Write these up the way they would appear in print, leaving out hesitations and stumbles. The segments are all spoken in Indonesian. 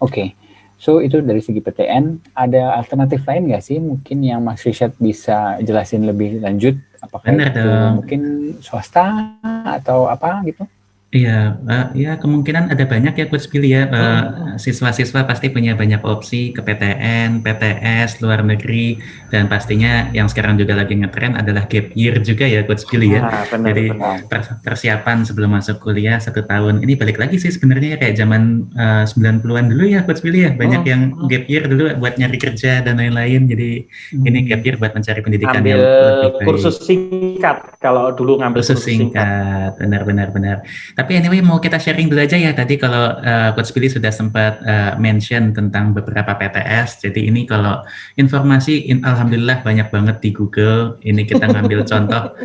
Oke. So itu dari segi PTN, ada alternatif lain nggak sih mungkin yang Mas Richard bisa jelasin lebih lanjut? Apakah Bener itu dong. mungkin swasta atau apa gitu? Iya, ya kemungkinan ada banyak ya Coach Billy ya. Mhm. Siswa-siswa pasti punya banyak opsi ke PTN, PTS, luar negeri, dan pastinya yang sekarang juga lagi ngetren adalah gap year juga ya Coach Billy ya. Ah, Jadi benar-benar. persiapan sebelum masuk kuliah 1 tahun. Ini balik lagi sih sebenarnya kayak zaman 90-an dulu ya Coach Billy ya. Banyak yang gap year dulu buat nyari kerja dan lain-lain. Jadi ini gap year buat mencari pendidikan Ambil yang lebih baik. kursus singkat. Kalau dulu ngambil Khusus kursus singkat. singkat, benar. Tapi anyway mau kita sharing dulu aja ya tadi kalau Coach Billy sudah sempat mention tentang beberapa PTS. Jadi ini kalau informasi, alhamdulillah banyak banget di Google. Ini kita ngambil contoh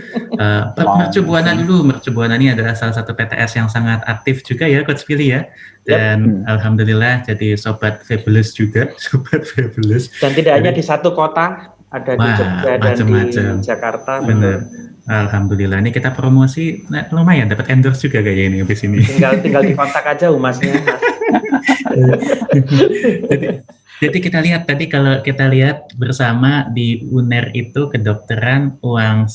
Mercu Buana dulu. Mercu Buana ini adalah salah satu PTS yang sangat aktif juga ya Coach Billy ya. Dan alhamdulillah jadi sobat fabulous juga, sobat fabulous. Dan tidak hanya di satu kota, ada di Jogja dan di Jakarta. Bener. Betul. Alhamdulillah ini kita promosi lumayan dapat endorse juga kayaknya ini habis ini. Tinggal dikontak aja humasnya. Jadi kita lihat tadi kalau kita lihat bersama di UNER itu kedokteran uang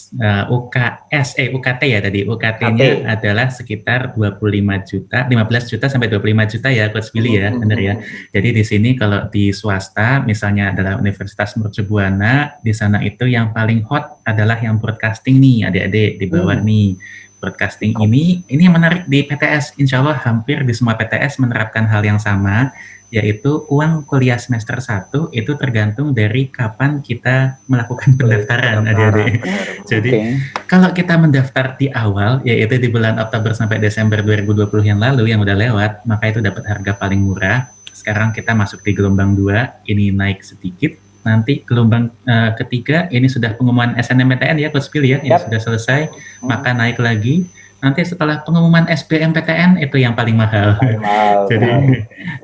UKT ya tadi. UKT-nya adalah sekitar 25 juta, 15 juta sampai 25 juta ya Coach Billy ya, benar ya. Jadi di sini kalau di swasta misalnya adalah Universitas Mercu Buana, di sana itu yang paling hot adalah yang broadcasting nih adik-adik di bawah nih. Broadcasting ini yang menarik di PTS, insya Allah hampir di semua PTS menerapkan hal yang sama, yaitu uang kuliah semester 1 itu tergantung dari kapan kita melakukan pendaftaran adik-adik. Jadi kalau kita mendaftar di awal, yaitu di bulan Oktober sampai Desember 2020 yang lalu yang udah lewat, maka itu dapat harga paling murah. Sekarang kita masuk di gelombang 2, ini naik sedikit. Nanti gelombang ketiga ini sudah pengumuman SNMPTN ya Coach Billy ya, yang sudah selesai, maka naik lagi. Nanti setelah pengumuman SBMPTN itu yang paling mahal.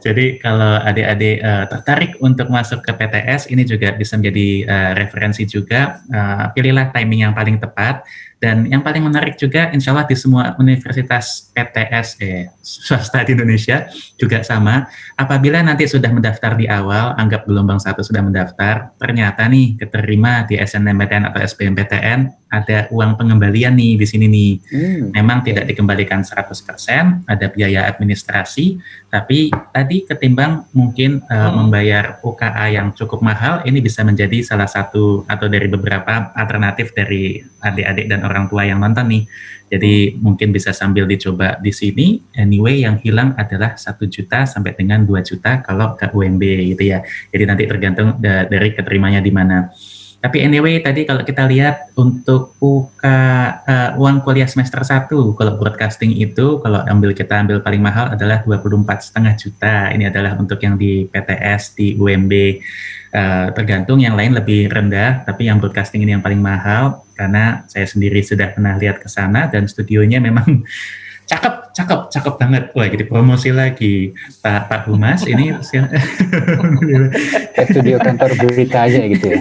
Jadi kalau adik-adik tertarik untuk masuk ke PTS, ini juga bisa menjadi referensi juga. Pilihlah timing yang paling tepat. Dan yang paling menarik juga, insya Allah di semua universitas PTS swasta di Indonesia juga sama. Apabila nanti sudah mendaftar di awal, anggap gelombang 1 sudah mendaftar, ternyata nih keterima di SNMPTN atau SBMPTN, ada uang pengembalian nih di sini nih. Memang tidak dikembalikan 100%, ada biaya administrasi, tapi tadi ketimbang mungkin membayar UKA yang cukup mahal, ini bisa menjadi salah satu atau dari beberapa alternatif dari adik-adik dan orang tua yang nonton nih. Jadi mungkin bisa sambil dicoba di sini. Anyway, yang hilang adalah 1 juta sampai dengan 2 juta kalau ke UMB gitu ya. Jadi nanti tergantung dari keterimanya di mana. Tapi anyway, tadi kalau kita lihat untuk uang kuliah semester 1, kalau broadcasting itu, kalau kita ambil paling mahal adalah 24,5 juta. Ini adalah untuk yang di PTS, di UMB. Tergantung yang lain lebih rendah, tapi yang broadcasting ini yang paling mahal, karena saya sendiri sudah pernah lihat ke sana, dan studionya memang cakep banget. Wah, jadi promosi lagi Pak Humas ini studio kantor berita aja gitu ya.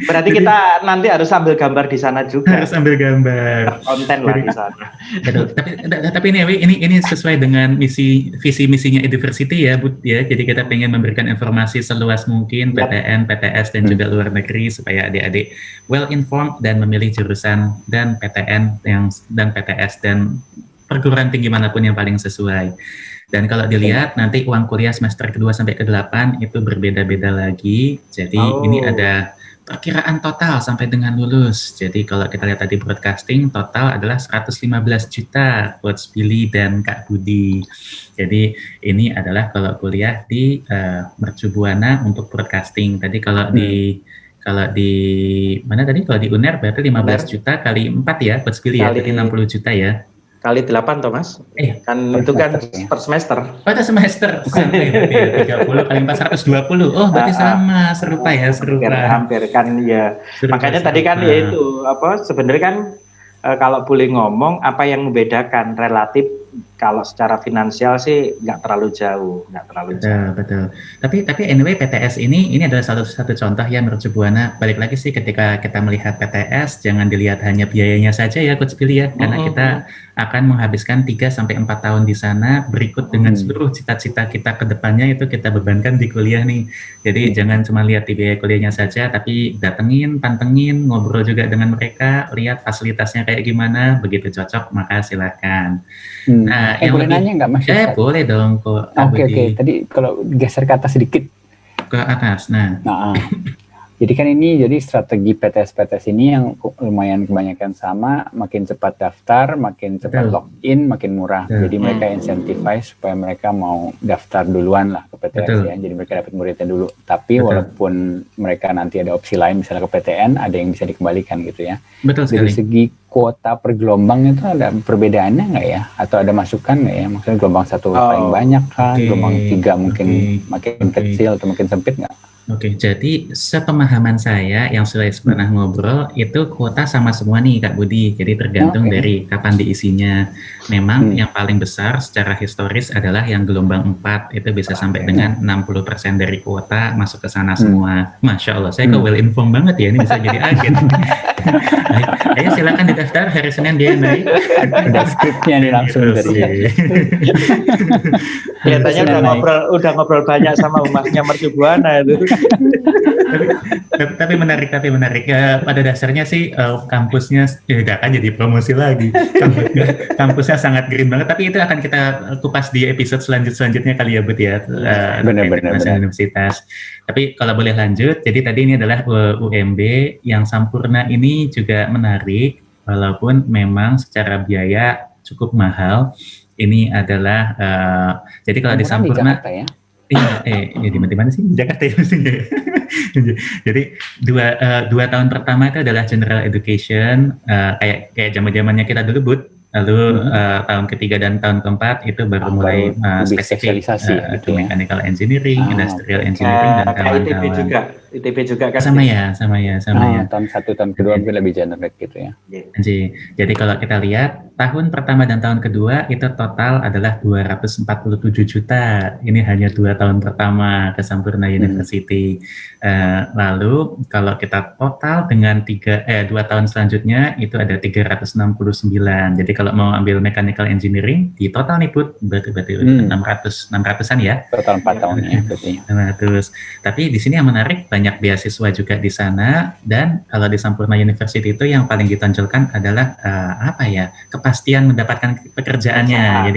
Berarti kita nanti harus sambil gambar di sana juga. Harus sambil gambar. Konten lah di sana. Tapi ini sesuai dengan visi misinya Eduversity ya, Bud ya. Jadi kita pengen memberikan informasi seluas mungkin PTN, PTS dan juga luar negeri supaya adik-adik well informed dan memilih jurusan dan PTN dan PTS dan perguruan tinggi manapun yang paling sesuai. Dan kalau dilihat nanti uang kuliah semester kedua sampai ke-8 itu berbeda-beda lagi. Jadi ini ada perkiraan total sampai dengan lulus. Jadi kalau kita lihat tadi broadcasting total adalah 115 juta Coach Billy dan Kak Budi. Jadi ini adalah kalau kuliah di Mercu Buana untuk broadcasting. Tadi kalau di mana tadi? Kalau di UNER berarti 15 juta kali 4 ya Coach Billy ya. Jadi 60 juta ya. Kali 8 Thomas, kan itu kan per semester. Pada semester, 30 kali 4, 120. Oh, berarti sama, serupa ya, serupa. Hampir kan ya. Makanya tadi kan ya itu, sebenarnya kan kalau boleh ngomong, apa yang membedakan relatif kalau secara finansial sih nggak terlalu jauh. Betul. Tapi anyway PTS ini adalah satu contoh ya menurut Buana. Balik lagi sih ketika kita melihat PTS jangan dilihat hanya biayanya saja ya Coach Billy ya, karena kita akan menghabiskan 3 sampai 4 tahun di sana berikut dengan seluruh cita-cita kita ke depannya itu kita bebankan di kuliah nih. Jadi jangan cuma lihat di biaya kuliahnya saja, tapi datengin, pantengin, ngobrol juga dengan mereka, lihat fasilitasnya kayak gimana, begitu cocok maka silakan. Nah, yang boleh nanya nggak Mas? Boleh dong kok. Oke. Tadi kalau geser ke atas sedikit. Ke atas, nah. Jadi kan ini strategi PTS ini yang lumayan kebanyakan sama, makin cepat daftar, makin cepat login, makin murah. Jadi mereka incentivize supaya mereka mau daftar duluan lah ke PTS ya. Jadi mereka dapat muridnya dulu. Tapi walaupun mereka nanti ada opsi lain misalnya ke PTN, ada yang bisa dikembalikan gitu ya. Betul sekali. Dari segi kuota per gelombang itu ada perbedaannya nggak ya? Atau ada masukan nggak ya? Maksudnya gelombang 1 paling banyak kan, gelombang 3 mungkin makin kecil atau makin sempit nggak? Oke, jadi sepemahaman saya yang sudah pernah ngobrol itu kuota sama semua nih Kak Budi. Jadi tergantung dari kapan diisinya. Memang yang paling besar secara historis adalah yang gelombang 4 itu bisa sampai dengan 60% dari kuota masuk ke sana semua. Masya Allah, saya kok well informed banget ya, ini bisa jadi agen. Ayo silakan didaftar hari Senin dia naik. Ada skripnya nih langsung dari. Kelihatannya udah ngobrol banyak sama Masnya Mercu Buana itu. tapi menarik ya, pada dasarnya sih kampusnya tidak akan jadi promosi lagi. Kampusnya sangat green banget, tapi itu akan kita kupas di episode selanjutnya kali ya Bud ya. Benar. Universitas. Tapi kalau boleh lanjut, jadi tadi ini adalah UMB yang Sampurna ini juga menarik walaupun memang secara biaya cukup mahal. Ini adalah jadi kalau di Sampurna ya? Iya, di mana sih? Jakarta ya mestinya. Jadi dua tahun pertama itu adalah general education, kayak zamannya kita dulu Bud. Lalu tahun ketiga dan tahun keempat itu baru mulai spesifik gitu ya. mechanical engineering, industrial engineering dan kawan-kawan. ITB juga kan? Sama ya. Tahun 1, tahun kedua mungkin lebih generik gitu ya. Jadi kalau kita lihat tahun pertama dan tahun kedua itu total adalah 247 juta. Ini hanya 2 tahun pertama ke Sampurna University. Lalu kalau kita total dengan 2 tahun selanjutnya itu ada 369. Jadi kalau mau ambil mechanical engineering di total nih Put, berarti 600-an ya. Total 4 tahunnya berarti. 600. Tapi di sini yang menarik banyak beasiswa juga di sana, dan kalau di Sampurna University itu yang paling ditonjolkan adalah kepastian mendapatkan pekerjaannya.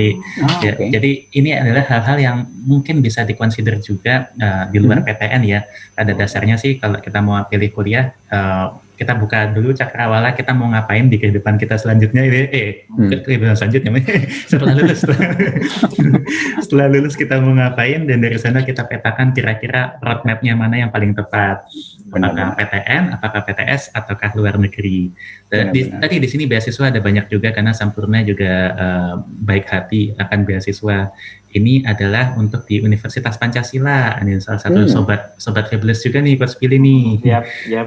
Jadi ini adalah hal-hal yang mungkin bisa dikonsider juga di luar PTN ya. Pada dasarnya sih kalau kita mau pilih kuliah, kita buka dulu cakrawala kita mau ngapain di kehidupan kita selanjutnya, kehidupan selanjutnya setelah lulus kita mau ngapain, dan dari sana kita petakan kira-kira roadmap-nya mana yang paling tepat, apakah PTN, apakah PTS, ataukah luar negeri. Tadi di sini beasiswa ada banyak juga karena Sampurna juga baik hati akan beasiswa. Ini adalah untuk di Universitas Pancasila. Ini salah satu sobat Fabulous juga nih Coach Billy nih.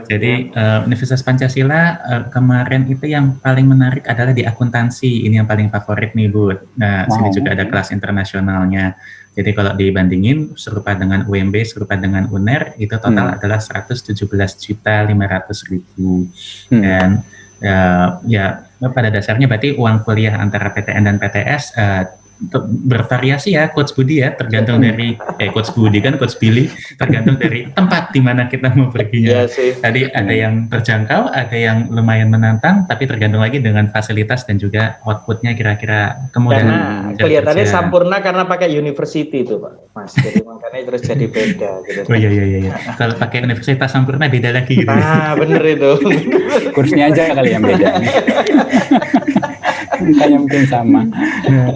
Jadi Universitas Pancasila kemarin itu yang paling menarik adalah di akuntansi. Ini yang paling favorit nih Bud. Nah, sini juga ada kelas internasionalnya. Jadi kalau dibandingin serupa dengan UMB, serupa dengan UNER, itu total adalah 117.500.000. Dan pada dasarnya berarti uang kuliah antara PTN dan PTS bervariasi ya Coach Budi ya, tergantung dari Coach Budi kan Coach Billy, tergantung dari tempat di mana kita mau perginya. Tadi ada yang terjangkau, ada yang lumayan menantang, tapi tergantung lagi dengan fasilitas dan juga outputnya kira-kira kemudian. Kelihatannya Sampurna karena pakai university itu Pak Mas, jadi makanya terus jadi beda gitu. Oh iya. Kalau pakai Universitas Sampurna beda lagi gitu. Bener itu. Kursnya aja kali yang beda. Kayak mungkin sama.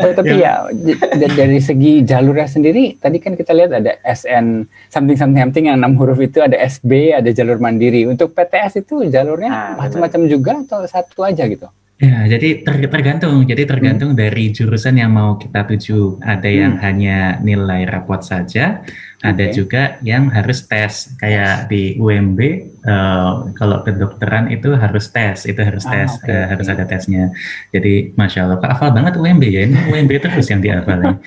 Tapi ya dari segi jalurnya sendiri, tadi kan kita lihat ada SN something yang 6 huruf itu, ada SB, ada jalur mandiri. Untuk PTS itu jalurnya macam-macam juga atau satu aja gitu? Ya, jadi tergantung dari jurusan yang mau kita tuju. Ada yang hanya nilai rapot saja, Ada juga yang harus tes, kayak di UMB kalau kedokteran itu harus tes, harus ada tesnya. Jadi Masya Allah, Pak hafal banget UMB ya, ini UMB terus yang dihafalin.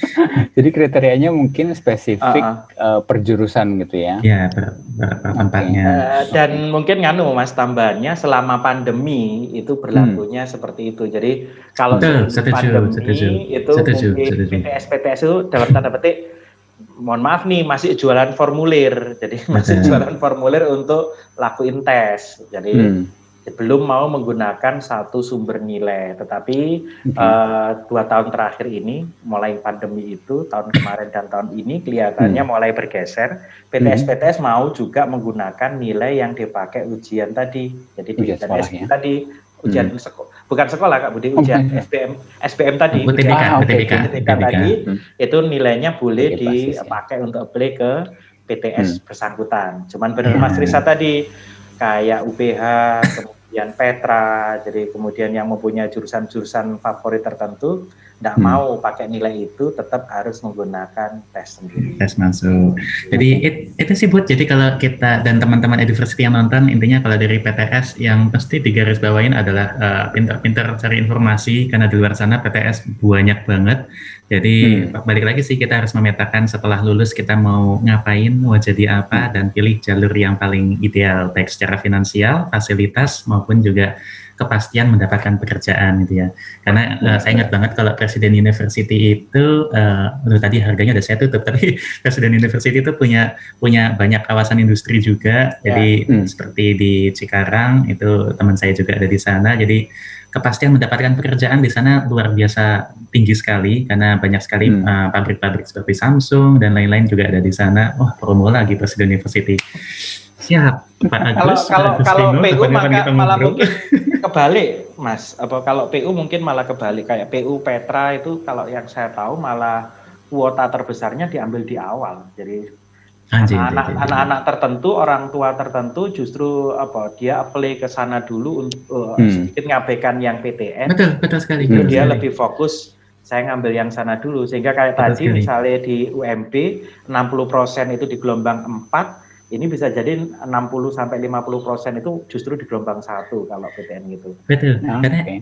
Jadi kriterianya mungkin spesifik per jurusan gitu ya? Ya, per tempatnya. Dan mungkin Mas tambahannya selama pandemi itu berlakunya seperti itu. Jadi kalau pandemi itu mungkin PTS itu dalam tanda petik, mohon maaf nih, masih jualan formulir. Jadi masih jualan formulir untuk lakuin tes. Jadi belum mau menggunakan satu sumber nilai. Tetapi 2 tahun terakhir ini, mulai pandemi itu, tahun kemarin dan tahun ini kelihatannya mulai bergeser. PTS mau juga menggunakan nilai yang dipakai ujian tadi. Jadi di tadi ujian bukan sekolah Kak Budi, ujian SBM tadi, UTBK tadi itu nilainya boleh dipakai untuk apply ke PTS bersangkutan. Cuman benar Mas Risa tadi, kayak UPH, kemudian Petra, jadi kemudian yang mempunyai jurusan-jurusan favorit tertentu tidak mau pakai nilai itu, tetap harus menggunakan tes sendiri. Tes masuk. Jadi itu sih Bud. Jadi kalau kita dan teman-teman Eduversity yang nonton, intinya kalau dari PTS yang pasti digarisbawain adalah pintar-pintar cari informasi, karena di luar sana PTS banyak banget. Jadi balik lagi sih, kita harus memetakan setelah lulus kita mau ngapain, mau jadi apa, dan pilih jalur yang paling ideal, baik secara finansial, fasilitas, maupun juga kepastian mendapatkan pekerjaan gitu ya. Karena saya ingat banget kalau Presiden University itu, tadi harganya udah saya tutup, tapi Presiden University itu punya banyak kawasan industri juga. Jadi seperti di Cikarang itu teman saya juga ada di sana. Jadi kepastian mendapatkan pekerjaan di sana luar biasa tinggi sekali, karena banyak sekali pabrik-pabrik seperti Samsung dan lain-lain juga ada di sana. Wah, promo lagi Presiden University. Siap, Pak Agus. Kalau PU malah mungkin kebalik, Mas. Kalau PU mungkin malah kebalik, kayak PU Petra itu kalau yang saya tahu malah kuota terbesarnya diambil di awal. Jadi anak-anak tertentu, orang tua tertentu justru dia apply ke sana dulu untuk sedikit ngabaikan yang PTN. Betul sekali. Dia lebih fokus, saya ngambil yang sana dulu, sehingga kayak tadi misalnya di UMB 60% itu di gelombang 4. Ini bisa jadi 60-50% itu justru di gelombang 1 kalau PTN gitu. Betul,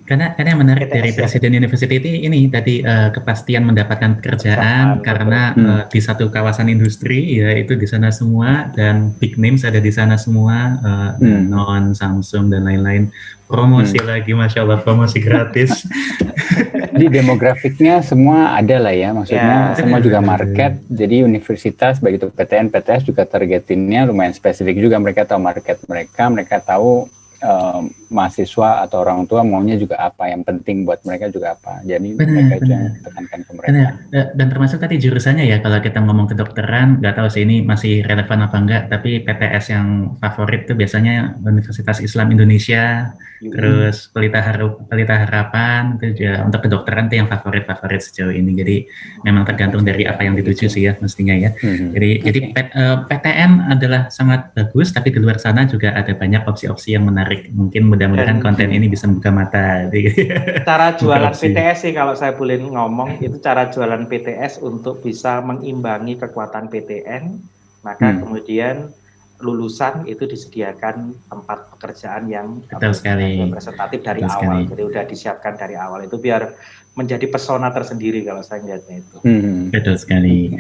karena yang menarik dari Presiden University ini tadi kepastian mendapatkan pekerjaan, karena di satu kawasan industri ya itu di sana semua, dan big names ada di sana semua, Danone, Samsung dan lain-lain. Promosi lagi, Masya Allah, promosi gratis. Jadi demografiknya semua ada lah ya, maksudnya semua juga market. Jadi universitas baik itu PTN, PTS juga targetinnya lumayan spesifik juga. Mereka tahu market mereka tahu mahasiswa atau orang tua maunya juga apa, yang penting buat mereka juga apa. Jadi mereka itu yang tekankan ke mereka. Dan termasuk tadi jurusannya ya, kalau kita ngomong kedokteran, nggak tahu sih ini masih relevan apa enggak, tapi PTS yang favorit tuh biasanya Universitas Islam Indonesia, terus Pelita Harapan, itu juga untuk kedokteran tuh yang favorit sejauh ini. Jadi memang tergantung dari apa yang dituju sih ya mestinya ya. Jadi PTN adalah sangat bagus, tapi di luar sana juga ada banyak opsi-opsi yang menarik. Mungkin mudah-mudahan konten ini bisa membuka mata. Cara jualan PTS sih kalau saya boleh ngomong, itu cara jualan PTS untuk bisa mengimbangi kekuatan PTN, maka kemudian lulusan itu disediakan tempat pekerjaan yang representatif dari awal. Jadi udah disiapkan dari awal, itu biar menjadi pesona tersendiri kalau saya lihatnya itu. Betul sekali.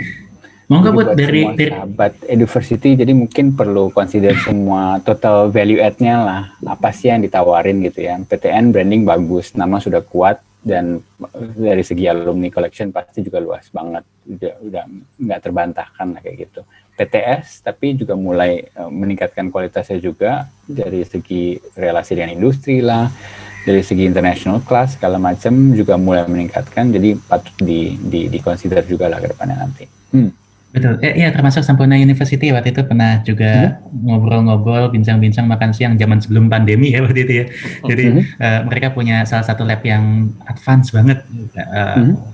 Monggo buat dari sahabat Eduversity, jadi mungkin perlu consider semua total value add-nya lah, apa sih yang ditawarin gitu ya. PTN branding bagus, nama sudah kuat, dan dari segi alumni collection pasti juga luas banget, udah nggak terbantahkan lah kayak gitu. PTS tapi juga mulai meningkatkan kualitasnya juga dari segi relasi dengan industri lah, dari segi international class segala macam juga mulai meningkatkan, jadi patut di consider juga lah ke depannya nanti. Betul, iya termasuk Sampurna University waktu itu pernah juga ngobrol-ngobrol, bincang-bincang makan siang zaman sebelum pandemi ya waktu itu ya. Jadi mereka punya salah satu lab yang advance banget,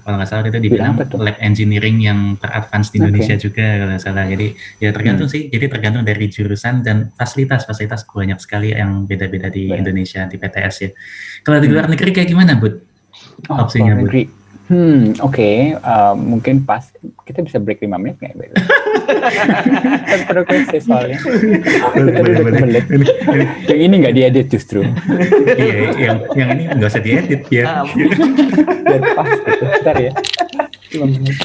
kalau nggak salah itu dibilang lab engineering yang teradvance di Indonesia juga kalau nggak salah. Jadi ya tergantung sih, jadi tergantung dari jurusan dan fasilitas banyak sekali yang beda-beda di Indonesia di PTS ya. Kalau di luar negeri kayak gimana Bud? Opsinya Bud? Oke, mungkin pas kita bisa break 5 menit nggak? Kan progresif soalnya. Kita udah Boleh. kebelet. Yang ini nggak diedit justru. Iya, yang ini nggak usah diedit ya. Biar pas gitu. Bentar ya. 5 menit.